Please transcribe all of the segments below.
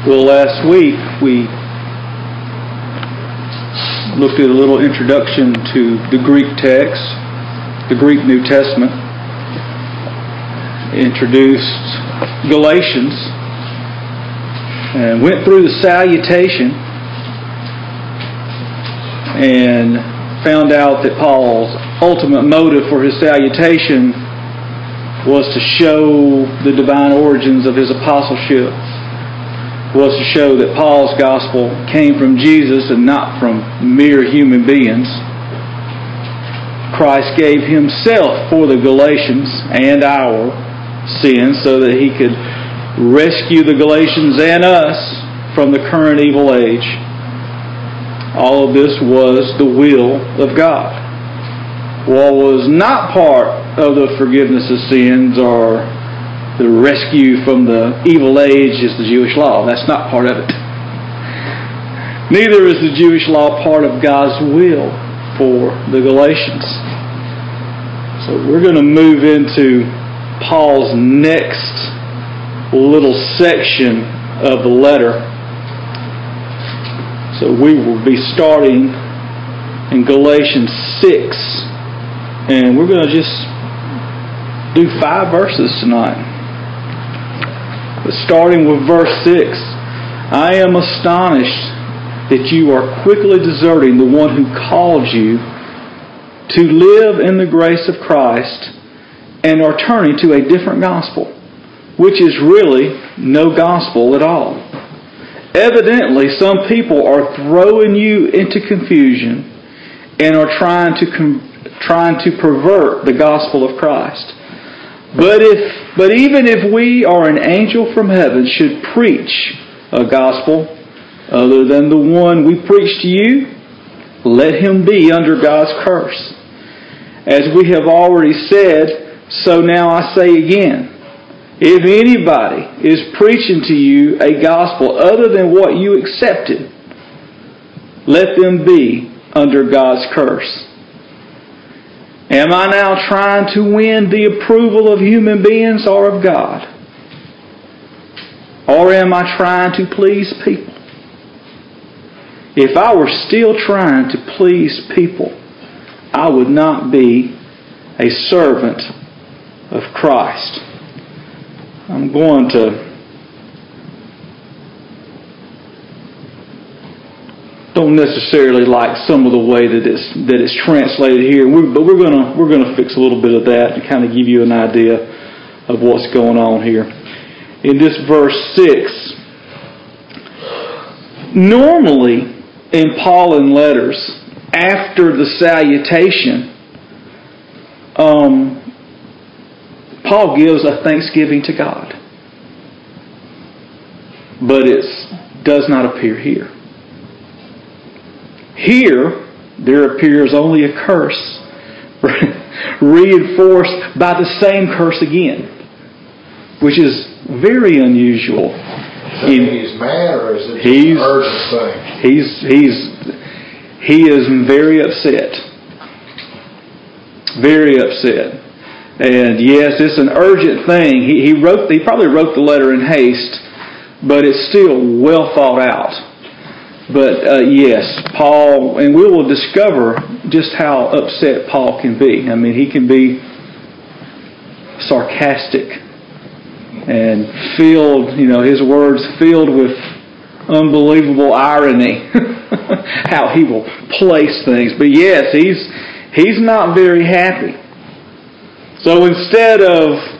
Well, last week we looked at a little introduction to the Greek text, the Greek New Testament, introduced Galatians, and went through the salutation and found out that Paul's ultimate motive for his salutation was to show the divine origins of his apostleship, was to show that Paul's gospel came from Jesus and not from mere human beings. Christ gave himself for the Galatians and our sins so that he could rescue the Galatians and us from the current evil age. All of this was the will of God. What was not part of the forgiveness of sins or the rescue from the evil age is the Jewish law. That's not part of it. Neither is the Jewish law part of God's will for the Galatians. So we're going to move into Paul's next little section of the letter. So we will be starting in Galatians 6. And we're going to just do 5 verses tonight. But starting with verse 6. I am astonished that you are quickly deserting the one who called you to live in the grace of Christ and are turning to a different gospel, which is really no gospel at all. Evidently, some people are throwing you into confusion and are trying to pervert the gospel of Christ. But even if we or an angel from heaven should preach a gospel other than the one we preach to you, let him be under God's curse. As we have already said, so now I say again, if anybody is preaching to you a gospel other than what you accepted, let them be under God's curse. Am I now trying to win the approval of human beings or of God? Or am I trying to please people? If I were still trying to please people, I would not be a servant of Christ. I'm going to don't necessarily like some of the way that it's translated here, but we're going to fix a little bit of that to kind of give you an idea of what's going on here. In this verse 6, normally in Pauline letters, after the salutation, Paul gives a thanksgiving to God, but it does not appear here. Here, there appears only a curse, reinforced by the same curse again, which is very unusual. He's mad, or is it just an urgent thing? He is very upset. Very upset. And yes, it's an urgent thing. He probably wrote the letter in haste, but it's still well thought out. But yes, Paul, and we will discover just how upset Paul can be. I mean, he can be sarcastic and filled, his words filled with unbelievable irony. How he will place things. But yes, he's not very happy. So instead of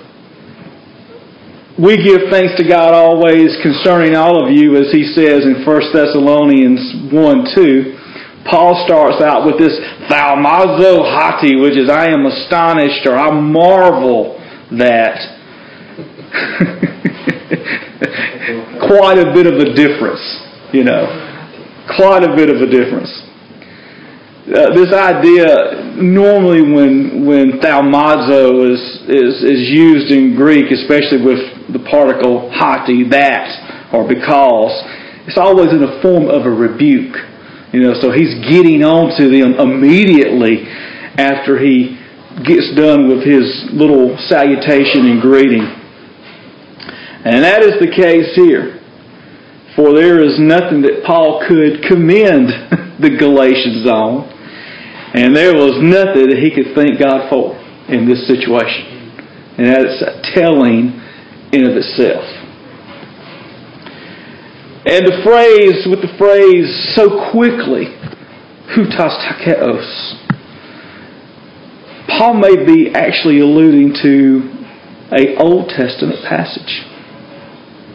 we give thanks to God always concerning all of you, as he says in 1 Thessalonians 1:2, Paul starts out with this thaumazo hati, which is I am astonished or I marvel that. Quite a bit of a difference, Quite a bit of a difference. This idea, normally when thaumazo is used in Greek, especially with the particle hati, that, or because, it's always in the form of a rebuke. So he's getting on to them immediately after he gets done with his little salutation and greeting. And that is the case here. For there is nothing that Paul could commend the Galatians on. And there was nothing that he could thank God for in this situation. And that's telling in of itself. And the phrase so quickly, hutas takeos, Paul may be actually alluding to an Old Testament passage.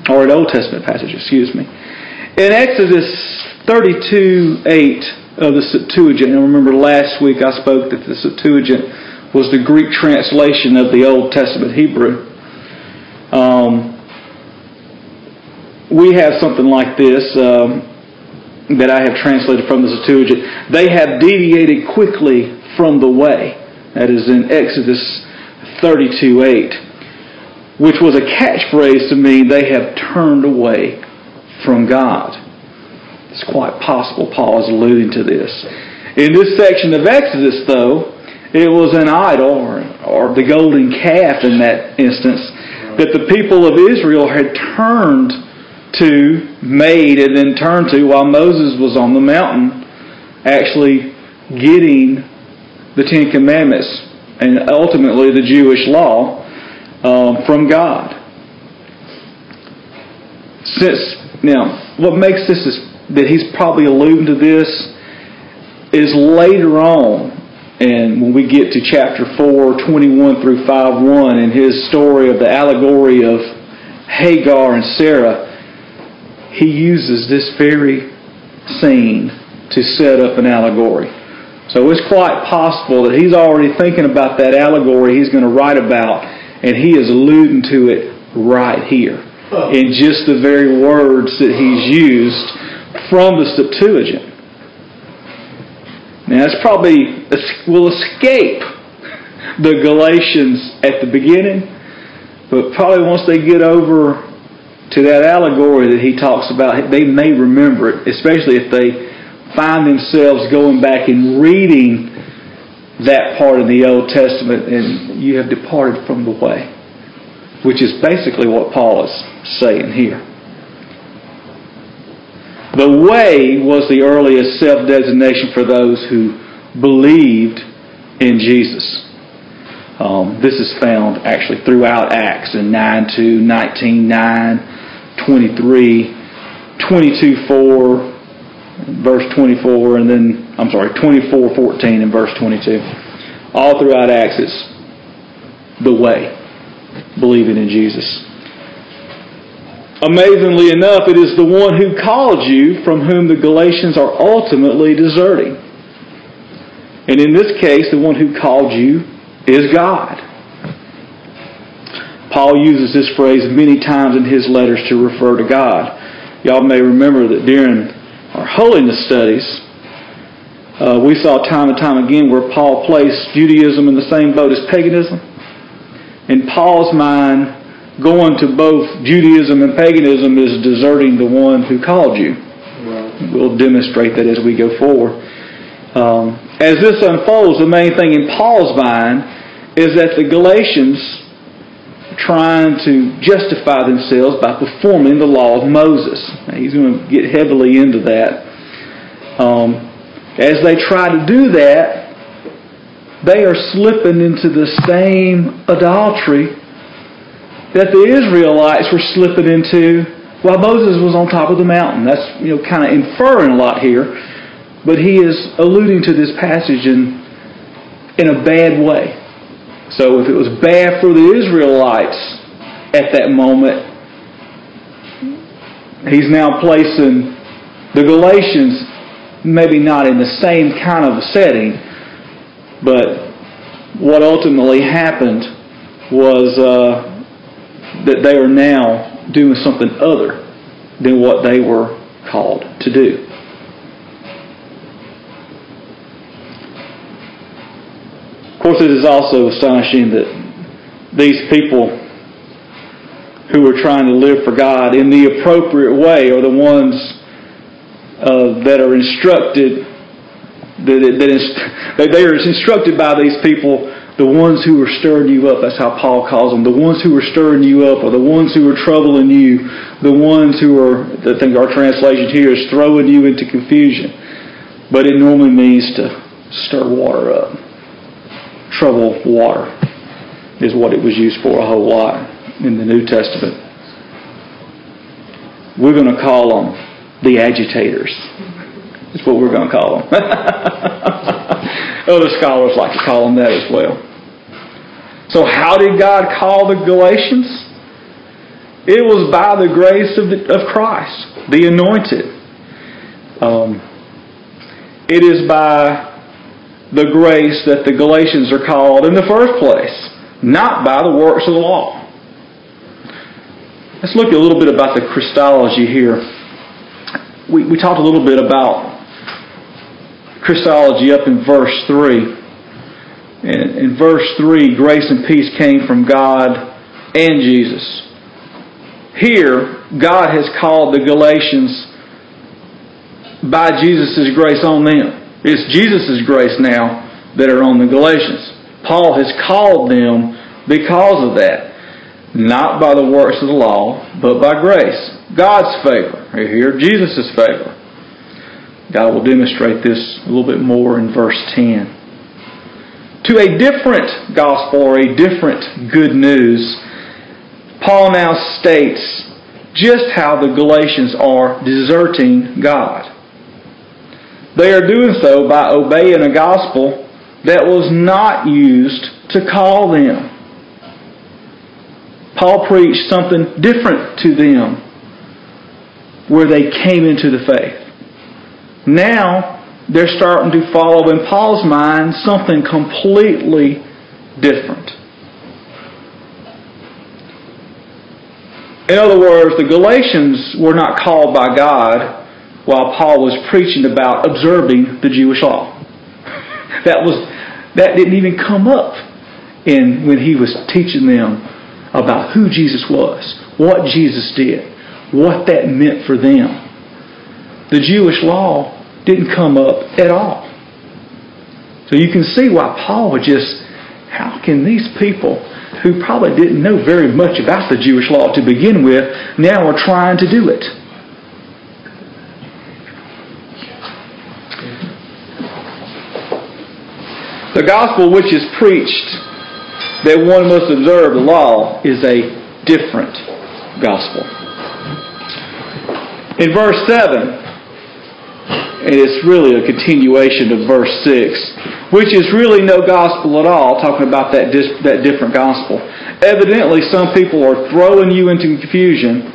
Or an Old Testament passage, excuse me. In Exodus 32:8 of the Septuagint, and remember last week I spoke that the Septuagint was the Greek translation of the Old Testament Hebrew. We have something like this that I have translated from the Septuagint. They have deviated quickly from the way. That is in Exodus 32:8. Which was a catchphrase to mean they have turned away from God. It's quite possible Paul is alluding to this. In this section of Exodus, though, it was an idol, or the golden calf in that instance, that the people of Israel had made and then turned to while Moses was on the mountain, actually getting the Ten Commandments and ultimately the Jewish law from God. What makes this is that he's probably alluding to this is later on, and when we get to chapter 4, 21 through 5:1, in his story of the allegory of Hagar and Sarah, he uses this very scene to set up an allegory. So it's quite possible that he's already thinking about that allegory he's going to write about, and he is alluding to it right here in just the very words that he's used from the Septuagint. Now, it's probably will escape the Galatians at the beginning, but probably once they get over to that allegory that he talks about, they may remember it, especially if they find themselves going back and reading that part of the Old Testament, and you have departed from the way, which is basically what Paul is saying here. The way was the earliest self-designation for those who believed in Jesus. This is found actually throughout Acts in 9:2, 19:9, 23, 22:4, verse 24, and then 24:14 and verse 22. All throughout Acts, it's the way, believing in Jesus. Amazingly enough, it is the one who called you from whom the Galatians are ultimately deserting. And in this case, the one who called you is God. Paul uses this phrase many times in his letters to refer to God. Y'all may remember that during our holiness studies, we saw time and time again where Paul placed Judaism in the same boat as paganism. In Paul's mind, going to both Judaism and paganism is deserting the one who called you. Right. We'll demonstrate that as we go forward. As this unfolds, the main thing in Paul's mind is that the Galatians are trying to justify themselves by performing the law of Moses. Now, he's going to get heavily into that. As they try to do that, they are slipping into the same adultery that the Israelites were slipping into while Moses was on top of the mountain. That's kind of inferring a lot here, but he is alluding to this passage in a bad way. So if it was bad for the Israelites at that moment, he's now placing the Galatians maybe not in the same kind of a setting, but what ultimately happened was that they are now doing something other than what they were called to do. Of course, it is also astonishing that these people who are trying to live for God in the appropriate way are the ones that are instructed. They are instructed by these people The ones who are stirring you up, that's how Paul calls them. The ones who are stirring you up, or the ones who are troubling you, the ones who are, I think our translation here is throwing you into confusion. But it normally means to stir water up. Trouble water is what it was used for a whole lot in the New Testament. We're going to call them the agitators. That's what we're going to call them. Other scholars like to call them that as well. So how did God call the Galatians? It was by the grace of Christ, the anointed. It is by the grace that the Galatians are called in the first place, not by the works of the law. Let's look a little bit about the Christology here. We talked a little bit about Christology up in verse 3. In verse 3, grace and peace came from God and Jesus. Here, God has called the Galatians by Jesus' grace on them. It's Jesus' grace now that are on the Galatians. Paul has called them because of that. Not by the works of the law, but by grace. God's favor. Here, Jesus' favor. God will demonstrate this a little bit more in verse 10. To a different gospel, or a different good news, Paul now states just how the Galatians are deserting God. They are doing so by obeying a gospel that was not used to call them. Paul preached something different to them where they came into the faith. Now they're starting to follow, in Paul's mind, something completely different. In other words, the Galatians were not called by God while Paul was preaching about observing the Jewish law. That didn't even come up when he was teaching them about who Jesus was, what Jesus did, what that meant for them. The Jewish law didn't come up at all. So you can see why Paul would how can these people who probably didn't know very much about the Jewish law to begin with, now are trying to do it? The gospel which is preached that one must observe the law is a different gospel. In verse 7, and it's really a continuation of verse 6, which is really no gospel at all, talking about that different gospel. Evidently, some people are throwing you into confusion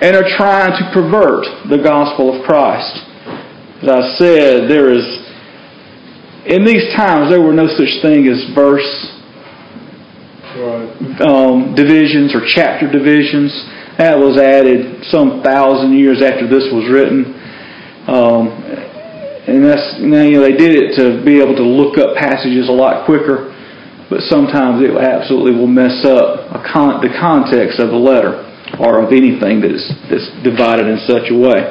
and are trying to pervert the gospel of Christ. As I said, in these times, there were no such thing as verse divisions or chapter divisions. That was added some 1,000 years after this was written. And they did it to be able to look up passages a lot quicker, but sometimes it absolutely will mess up the context of the letter or of anything that's divided in such a way.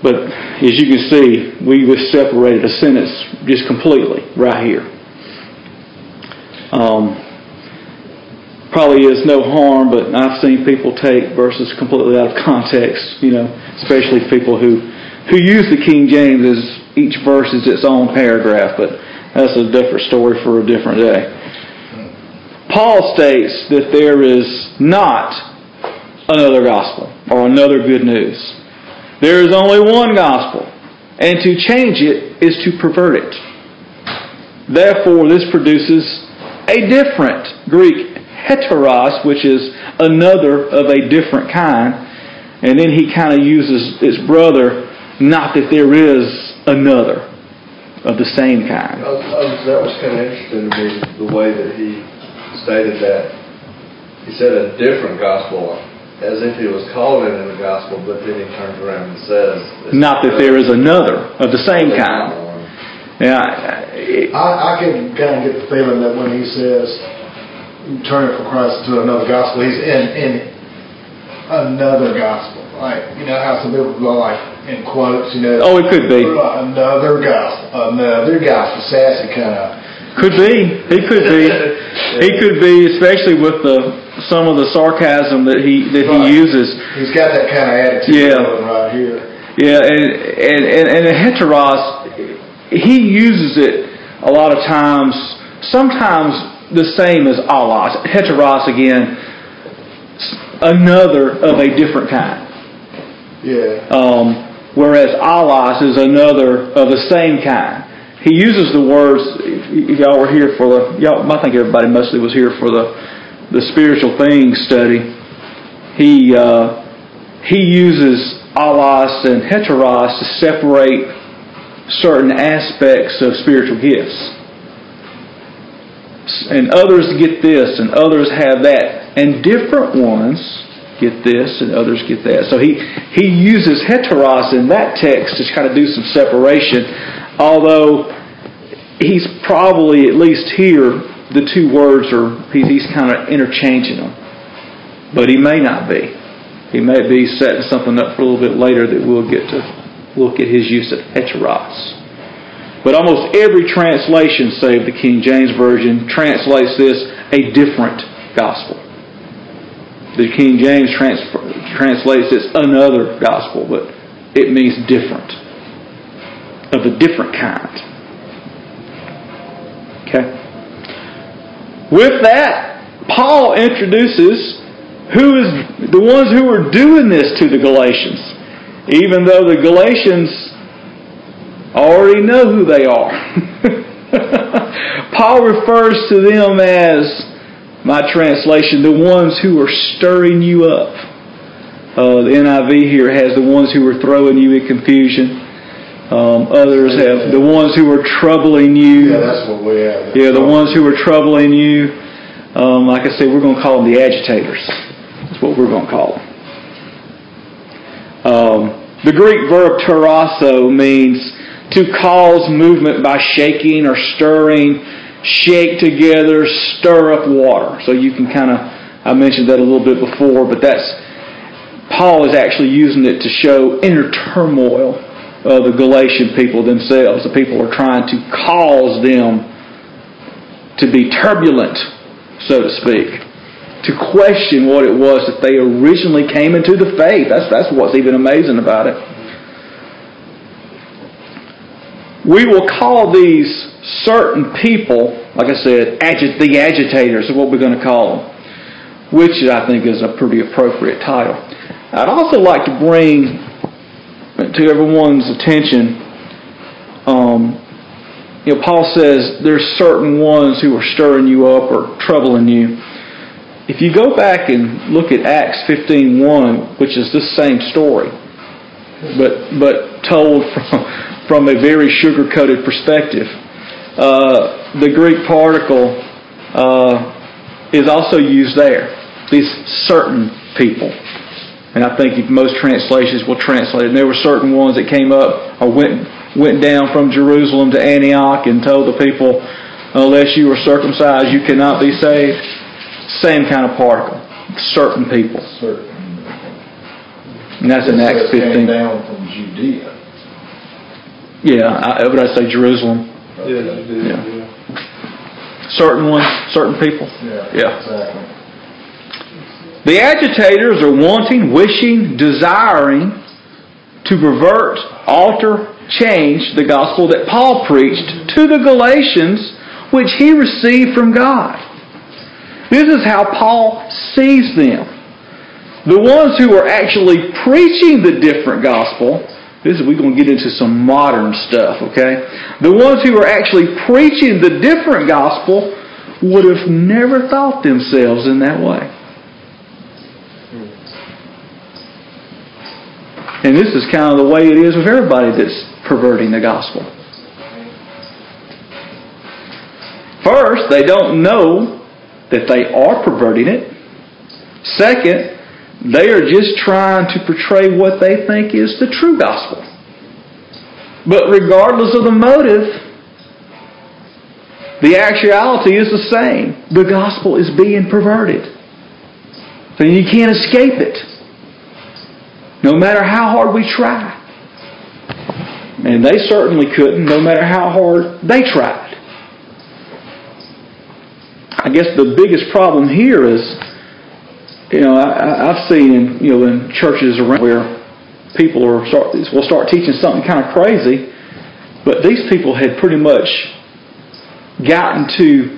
But as you can see, we separated a sentence just completely right here. Probably is no harm, but I've seen people take verses completely out of context, especially people who use the King James as each verse is its own paragraph, but that's a different story for a different day. Paul states that there is not another gospel or another good news. There is only one gospel, and to change it is to pervert it. Therefore, this produces a different Greek heteros, which is another of a different kind. And then he kind of uses his brother, not that there is another of the same kind. That was kind of interesting to me, the way that he stated that. He said a different gospel, as if he was calling it a gospel, but then he turns around and says, not that there is another of the same kind. Yeah, I can kind of get the feeling that when he says turning from Christ to another gospel, he's in another gospel. Like, how some people go like in quotes, Oh, it could be. Another gospel, sassy kind of. Could be. He could be. He could be, especially with some of the sarcasm that he uses. He's got that kind of attitude right here. Yeah, and heteros, he uses it a lot of times, sometimes the same as allos. Heteros, again, another of a different kind. Yeah. Whereas allos is another of the same kind. He uses the words, if y'all were here for I think everybody mostly was here for the spiritual things study. He uses allos and heteros to separate certain aspects of spiritual gifts. And others get this, and others have that. And different ones get this, and others get that. So he uses heteros in that text to kind of do some separation, although he's probably, at least here, the two words he's kind of interchanging them. But he may not be. He may be setting something up for a little bit later that we'll get to look at his use of heteros. But almost every translation, save the King James Version, translates this a different gospel. The King James translates this another gospel, but it means different. Of a different kind. Okay. With that, Paul introduces who is the ones who are doing this to the Galatians, even though the Galatians already know who they are. Paul refers to them as, my translation, the ones who are stirring you up. The NIV here has the ones who are throwing you in confusion. Others have the ones who are troubling you. Yeah, that's what we have. Yeah, the ones who are troubling you. Like I said, we're going to call them the agitators. That's what we're going to call them. The Greek verb terasso means to cause movement by shaking or stirring, shake together, stir up water. So you can I mentioned that a little bit before, but Paul is actually using it to show inner turmoil of the Galatian people themselves. The people are trying to cause them to be turbulent, so to speak, to question what it was that they originally came into the faith. That's what's even amazing about it. We will call these certain people, like I said, the agitators is what we're going to call them, which I think is a pretty appropriate title. I'd also like to bring to everyone's attention, Paul says there's certain ones who are stirring you up or troubling you. If you go back and look at Acts 15:1, which is this same story, but told from a very sugar-coated perspective, the Greek particle is also used there. These certain people. And I think most translations will translate it. And there were certain ones that came up or went down from Jerusalem to Antioch and told the people, unless you are circumcised, you cannot be saved. Same kind of particle. Certain people. Certain. And that's in Acts 15. Came down from Judea. Yeah, would I say Jerusalem? Yeah. Certain ones, certain people. Yeah. Exactly. The agitators are wanting, wishing, desiring to pervert, alter, change the gospel that Paul preached to the Galatians, which he received from God. This is how Paul sees them. The ones who are actually preaching the different gospel, we're going to get into some modern stuff, okay? The ones who are actually preaching the different gospel would have never thought themselves in that way. And this is kind of the way it is with everybody that's perverting the gospel. First, they don't know that they are perverting it. Second, they are just trying to portray what they think is the true gospel. But regardless of the motive, the actuality is the same. The gospel is being perverted. So you can't escape it. No matter how hard we try. And they certainly couldn't, no matter how hard they tried. I guess the biggest problem here is, I've seen in churches around where people will start teaching something kind of crazy, but these people had pretty much gotten to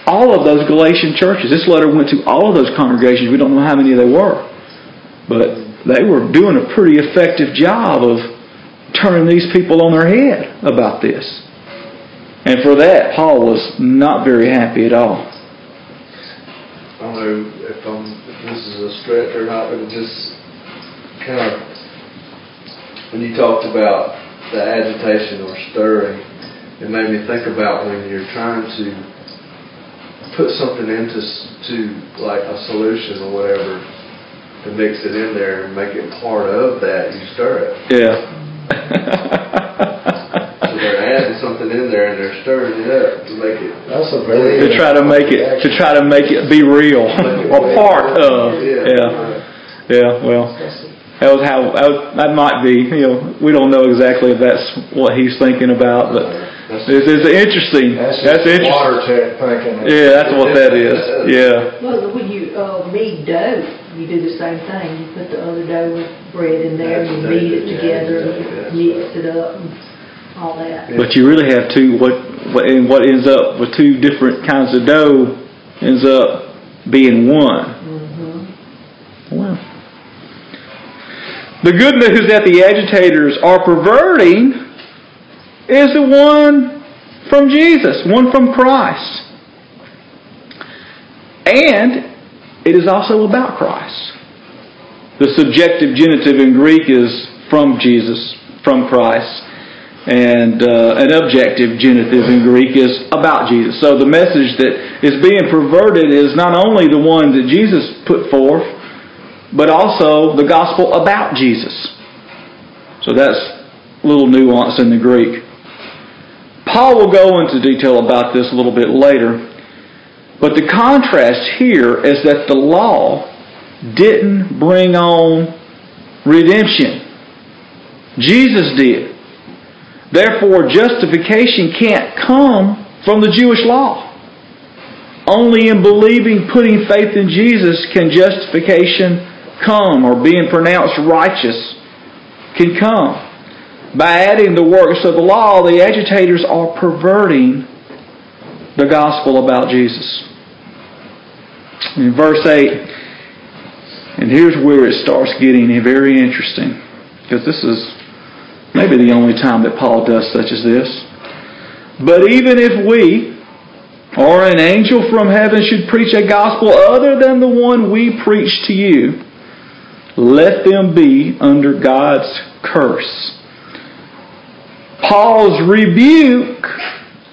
all of those Galatian churches. This letter went to all of those congregations. We don't know how many they were, but they were doing a pretty effective job of turning these people on their head about this. And for that, Paul was not very happy at all. I don't know if this is a stretch or not, but it just kind of, when you talked about the agitation or stirring, it made me think about when you're trying to put something into like a solution or whatever, to mix it in there and make it part of that, you stir it. Yeah. So they're adding something in there and they're stirring it up to make it. That's a very to try to make it be real or part of. Yeah. Well, that might be. We don't know exactly if that's what he's thinking about, but it's interesting. That's interesting. Water tech thinking. Yeah, that's what that is. Yeah. Well, when you knead dough, you do the same thing. You put the other dough with bread in there, and you knead it together, and you mix it up, and all that. But you really have what ends up with two different kinds of dough ends up being one. Mm-hmm. Well, the good news that the agitators are perverting is the one from Jesus, one from Christ. And it is also about Christ. The subjective genitive in Greek is from Jesus, from Christ. And an objective genitive in Greek is about Jesus. So the message that is being perverted is not only the one that Jesus put forth, but also the gospel about Jesus. So that's a little nuance in the Greek. Paul will go into detail about this a little bit later. But the contrast here is that the law didn't bring on redemption. Jesus did. Therefore, justification can't come from the Jewish law. Only in believing, putting faith in Jesus can justification come, or being pronounced righteous can come. By adding the works of the law, the agitators are perverting the gospel about Jesus. In verse 8, and here's where it starts getting very interesting, because this is maybe the only time that Paul does such as this. But even if we or an angel from heaven should preach a gospel other than the one we preach to you, let them be under God's curse. Paul's rebuke,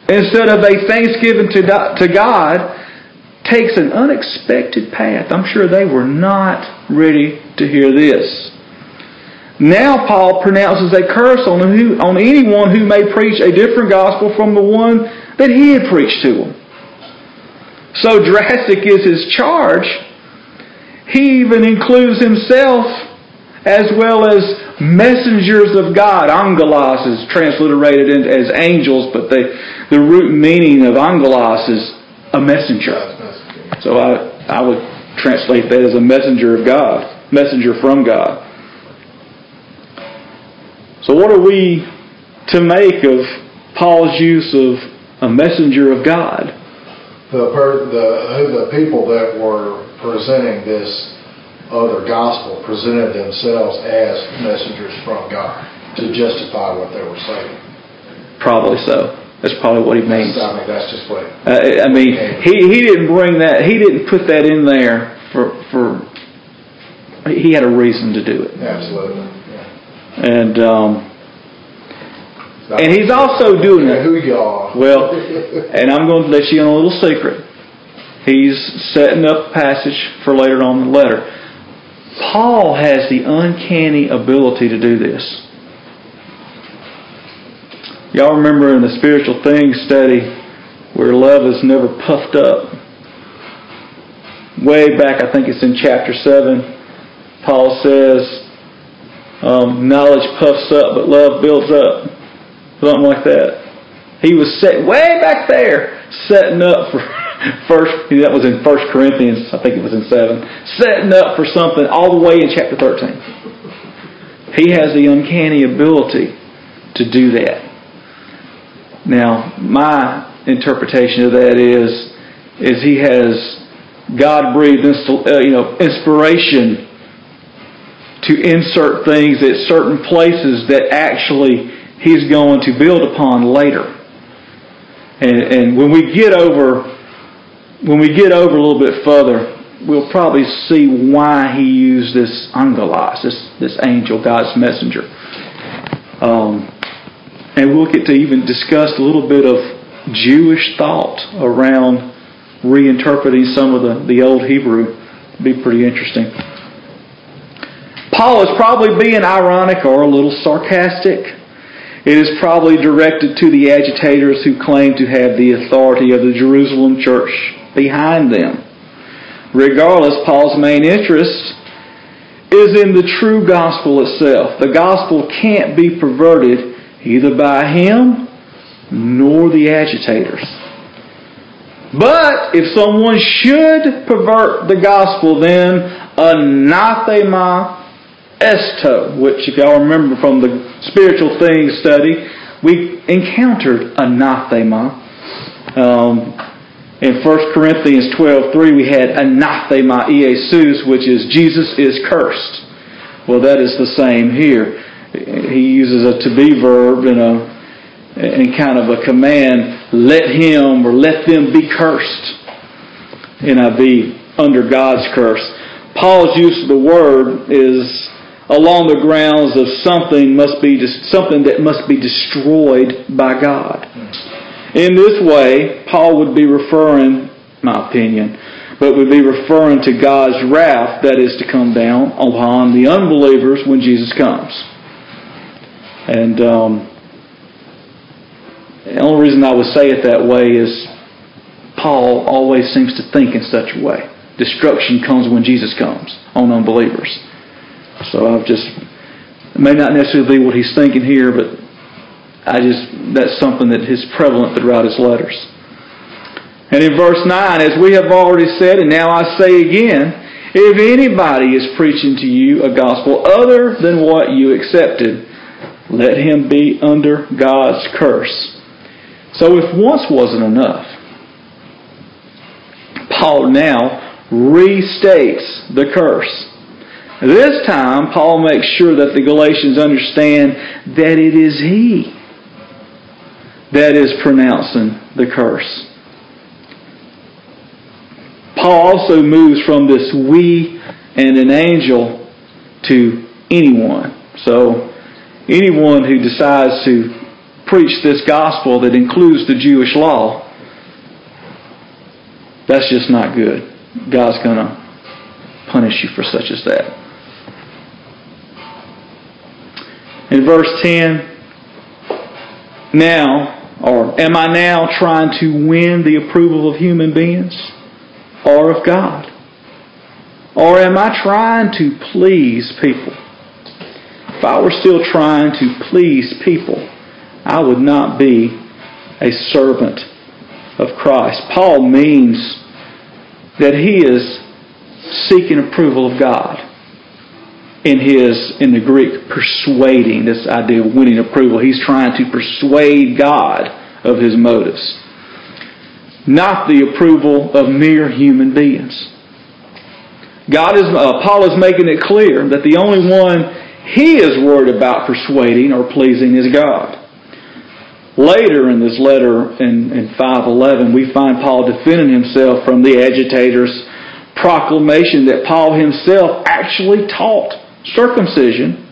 instead of a thanksgiving to God, takes an unexpected path. I'm sure they were not ready to hear this. Now Paul pronounces a curse on anyone who may preach a different gospel from the one that he had preached to them. So drastic is his charge, he even includes himself as well as messengers of God. Angelos is transliterated as angels, but the root meaning of angelos is a messenger. So I would translate that as a messenger of God, messenger from God. So what are we to make of Paul's use of a messenger of God? The people that were presenting this other gospel presented themselves as messengers from God to justify what they were saying. Probably so. That's probably what he means. I mean, that's just what. He didn't bring that. He didn't put that in there for. He had a reason to do it. Absolutely. Yeah. And he's also doing it. Who y'all? Well, and I'm going to let you in a little secret. He's setting up a passage for later on in the letter. Paul has the uncanny ability to do this. Y'all remember in the spiritual things study where love is never puffed up? Way back, I think it's in chapter 7, Paul says, knowledge puffs up, but love builds up. Something like that. He was way back there setting up That was in 1 Corinthians, I think it was in 7. Setting up for something all the way in chapter 13. He has the uncanny ability to do that. Now, my interpretation of that is he has God-breathed inspiration to insert things at certain places that actually He's going to build upon later. And when we get over a little bit further, we'll probably see why He used this angelos, this angel, God's messenger. And we'll get to even discuss a little bit of Jewish thought around reinterpreting some of the Old Hebrew. It'd be pretty interesting. Paul is probably being ironic or a little sarcastic. It is probably directed to the agitators who claim to have the authority of the Jerusalem church behind them. Regardless, Paul's main interest is in the true gospel itself. The gospel can't be perverted either by him nor the agitators. But if someone should pervert the gospel, then anathema esto, which if y'all remember from the spiritual things study, we encountered anathema. In 1 Corinthians 12:3 we had anathema Iesus, which is Jesus is cursed. Well, that is the same here. He uses a to be verb in kind of a command, let him or let them be cursed. NIV, under God's curse. Paul's use of the word is along the grounds of something that must be destroyed by God. In this way, Paul would be referring, my opinion, would be referring to God's wrath that is to come down upon the unbelievers when Jesus comes. And the only reason I would say it that way is Paul always seems to think in such a way. Destruction comes when Jesus comes on unbelievers. So it may not necessarily be what he's thinking here, but that's something that is prevalent throughout his letters. And in verse 9, as we have already said, and now I say again, if anybody is preaching to you a gospel other than what you accepted, let him be under God's curse. So if once wasn't enough, Paul now restates the curse. This time, Paul makes sure that the Galatians understand that it is he that is pronouncing the curse. Paul also moves from this we and an angel to anyone. So anyone who decides to preach this gospel that includes the Jewish law, that's just not good. God's going to punish you for such as that. In verse 10, am I now trying to win the approval of human beings or of God? Or am I trying to please people? If I were still trying to please people, I would not be a servant of Christ. Paul means that he is seeking approval of God. In the Greek, persuading, this idea of winning approval. He's trying to persuade God of his motives. Not the approval of mere human beings. Paul is making it clear that the only one he is worried about persuading or pleasing is God. Later in this letter, in 5:11, we find Paul defending himself from the agitators' proclamation that Paul himself actually taught circumcision.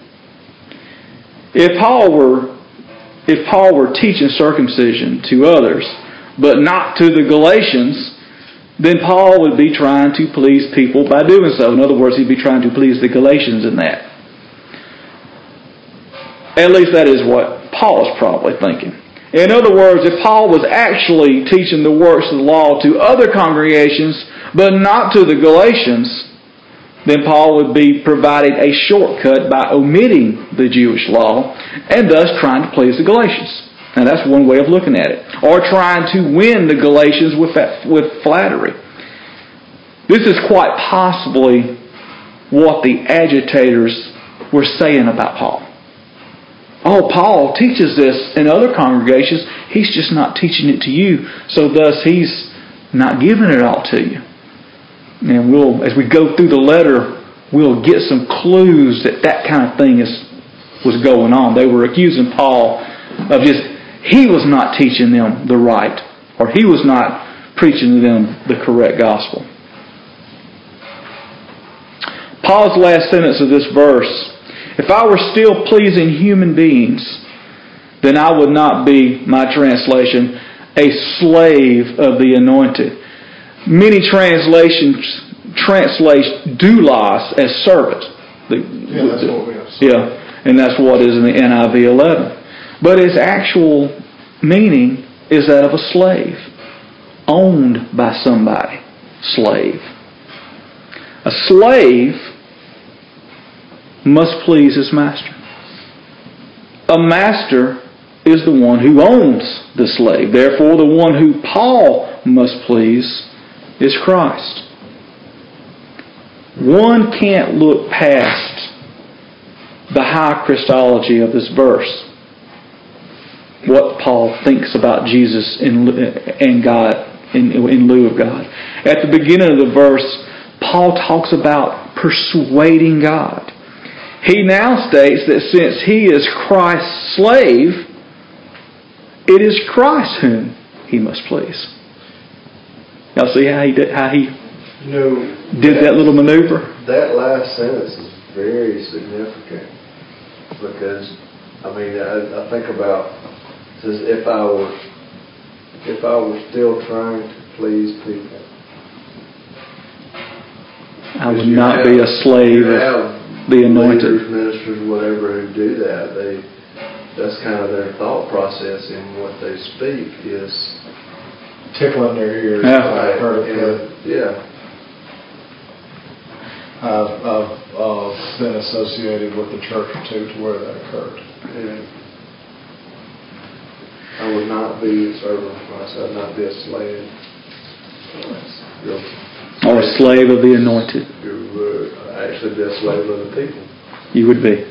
If Paul were teaching circumcision to others, but not to the Galatians, then Paul would be trying to please people by doing so. In other words, he'd be trying to please the Galatians in that. At least that is what Paul is probably thinking. In other words, if Paul was actually teaching the works of the law to other congregations, but not to the Galatians, then Paul would be providing a shortcut by omitting the Jewish law and thus trying to please the Galatians. Now that's one way of looking at it. Or trying to win the Galatians with flattery. This is quite possibly what the agitators were saying about Paul. Oh, Paul teaches this in other congregations. He's just not teaching it to you. So thus he's not giving it all to you. And as we go through the letter, we'll get some clues that kind of thing was going on. They were accusing Paul of he was not teaching them the right, or he was not preaching to them the correct gospel. Paul's last sentence of this verse: if I were still pleasing human beings, then I would not be, my translation, a slave of the anointed. Many translations translate doulos as servant. That's what we have. Yeah, and that's what is in the NIV 11. But its actual meaning is that of a slave, owned by somebody. Slave. A slave must please his master. A master is the one who owns the slave. Therefore, the one who Paul must please is Christ. One can't look past the high Christology of this verse, what Paul thinks about Jesus and God in lieu of God. At the beginning of the verse, Paul talks about persuading God. He now states that since he is Christ's slave, it is Christ whom he must please. Y'all see how he did that little maneuver? That last sentence is very significant because, I think about, it says, if I were still trying to please people, I would not be a slave of the anointed. Ministers, whatever, who do that, that's kind of their thought process in what they speak is tickling their ears. Yeah. I've heard it. Yeah. I've been associated with the church or two to where that occurred. Yeah. I would not be a servant of Christ. I would not be a slave. Or a slave of the anointed. You would actually be a slave of the people. You would be.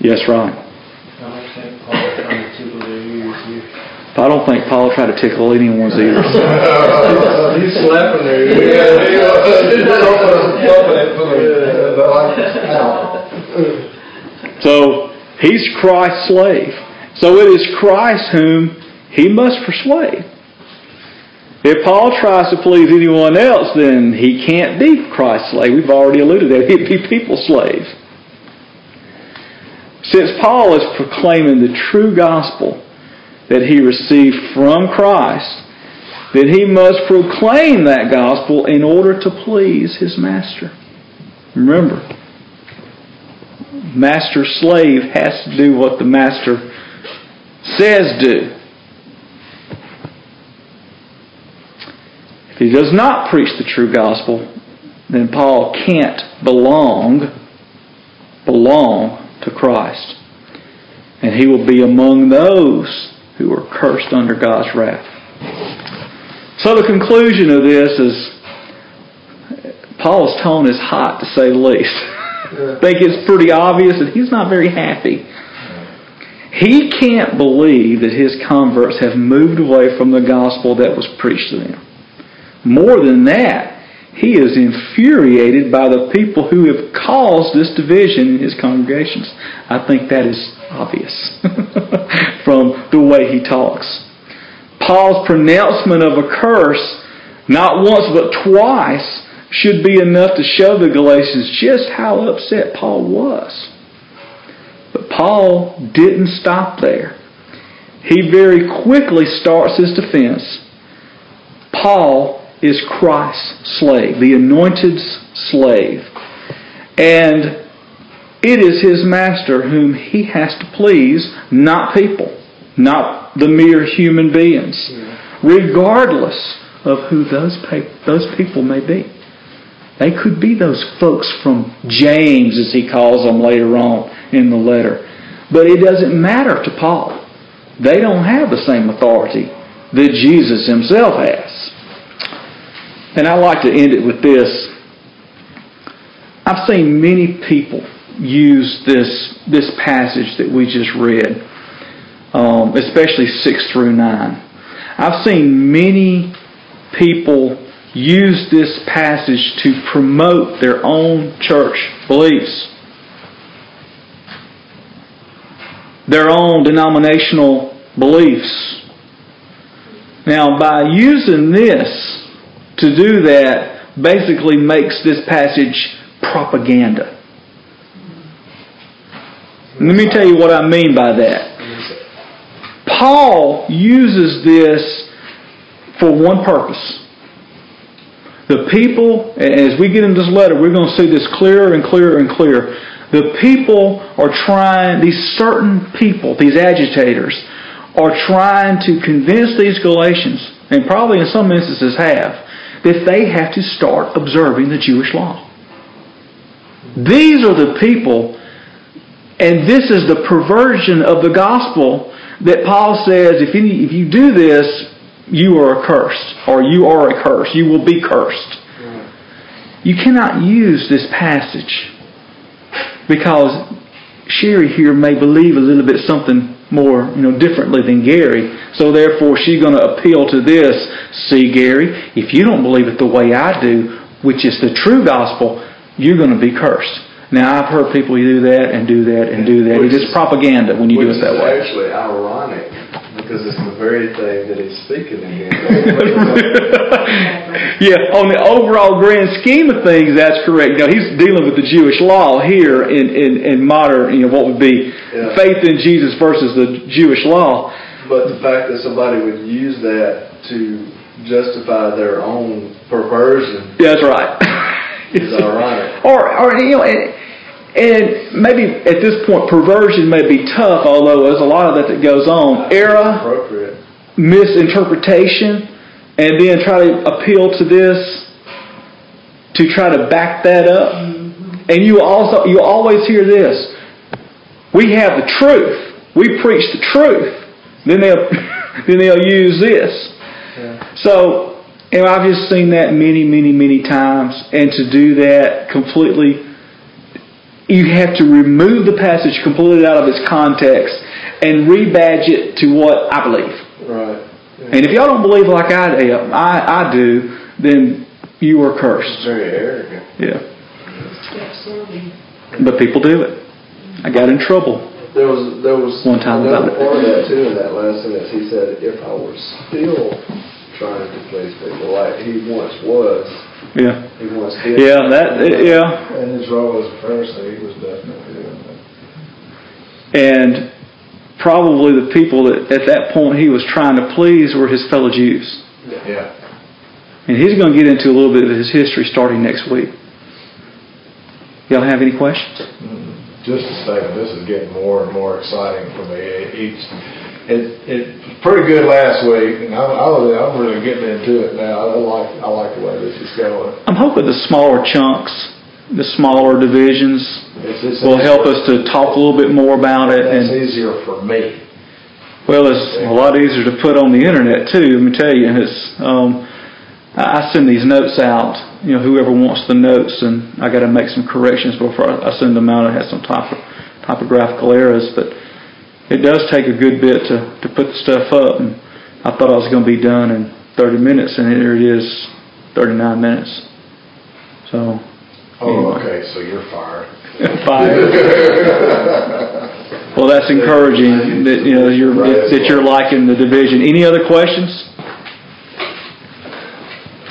Yes, Ron. I don't think Paul tried to tickle anyone's ears. He's slapping their ears. So, he's Christ's slave. So it is Christ whom he must persuade. If Paul tries to please anyone else, then he can't be Christ's slave. We've already alluded to that. He'd be people's slave. Since Paul is proclaiming the true gospel that he received from Christ, then he must proclaim that gospel in order to please his master. Remember, master-slave has to do what the master says do. If he does not preach the true gospel, then Paul can't belong to Christ. And he will be among those who are cursed under God's wrath. So the conclusion of this is Paul's tone is hot, to say the least. I think it's pretty obvious that he's not very happy. He can't believe that his converts have moved away from the gospel that was preached to them. More than that, he is infuriated by the people who have caused this division in his congregations. I think that is obvious from the way he talks. Paul's pronouncement of a curse, not once but twice, should be enough to show the Galatians just how upset Paul was. But Paul didn't stop there. He very quickly starts his defense. Paul is Christ's slave, the anointed's slave. And it is his master whom he has to please, not people, not the mere human beings, regardless of who those people may be. They could be those folks from James, as he calls them later on in the letter. But it doesn't matter to Paul. They don't have the same authority that Jesus himself has. And I like to end it with this. I've seen many people use this passage that we just read, especially 6 through 9. I've seen many people use this passage to promote their own church beliefs, their own denominational beliefs. Now, by using this to do that, basically makes this passage propaganda. Let me tell you what I mean by that. Paul uses this for one purpose. The people, as we get into this letter, we're going to see this clearer and clearer and clearer. The people are trying, these certain people, these agitators, are trying to convince these Galatians, and probably in some instances have, that they have to start observing the Jewish law. These are the people, and this is the perversion of the gospel that Paul says, if you do this, you are accursed, or you are a curse. You will be cursed. You cannot use this passage because Sherry here may believe a little bit something more, differently than Gary. So therefore, she's going to appeal to this. See, Gary, if you don't believe it the way I do, which is the true gospel, you're going to be cursed. Now, I've heard people do that and do that and do that. It is propaganda when you do it that way. Which is actually ironic, because it's the very thing that he's speaking against. Yeah, on the overall grand scheme of things, that's correct. Now, he's dealing with the Jewish law here in modern, what would be faith in Jesus versus the Jewish law. But the fact that somebody would use that to justify their own perversion. Yeah, that's right. Is ironic. And maybe at this point perversion may be tough, although there's a lot of that goes on. Error, misinterpretation, and then try to appeal to this to try to back that up. And you always hear this. We have the truth. We preach the truth. Then they'll use this. Yeah. So, I've just seen that many, many, many times. And to do that completely, you have to remove the passage completely out of its context and rebadge it to what I believe. Right. Yeah. And if y'all don't believe like I do, then you are cursed. It's very arrogant. Yeah. But people do it. I got in trouble. There was one time about it. Part of that too in that last sentence. He said, "If I were still trying to please people like he once was." Yeah. He once did. Yeah. Yeah. And his role as a Pharisee, he was definitely doing that. And probably the people that at that point he was trying to please were his fellow Jews. Yeah. And he's going to get into a little bit of his history starting next week. Y'all have any questions? Just a statement. This is getting more and more exciting for me. It was pretty good last week, and I'm really getting into it now. I like the way this is going. I'm hoping the smaller chunks, the smaller divisions, will help us to talk a little bit more about it. It's easier for me. Well, it's a lot easier to put on the internet too. Let me tell you, I send these notes out. Whoever wants the notes, and I got to make some corrections before I send them out. I have some typographical errors, but it does take a good bit to put the stuff up. And I thought I was going to be done in 30 minutes, and here it is, 39 minutes. So. Oh, okay. So you're fired. Fired. Well, that's encouraging that you're liking the division. Any other questions?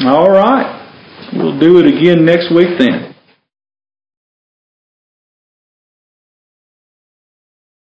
All right. We'll do it again next week then.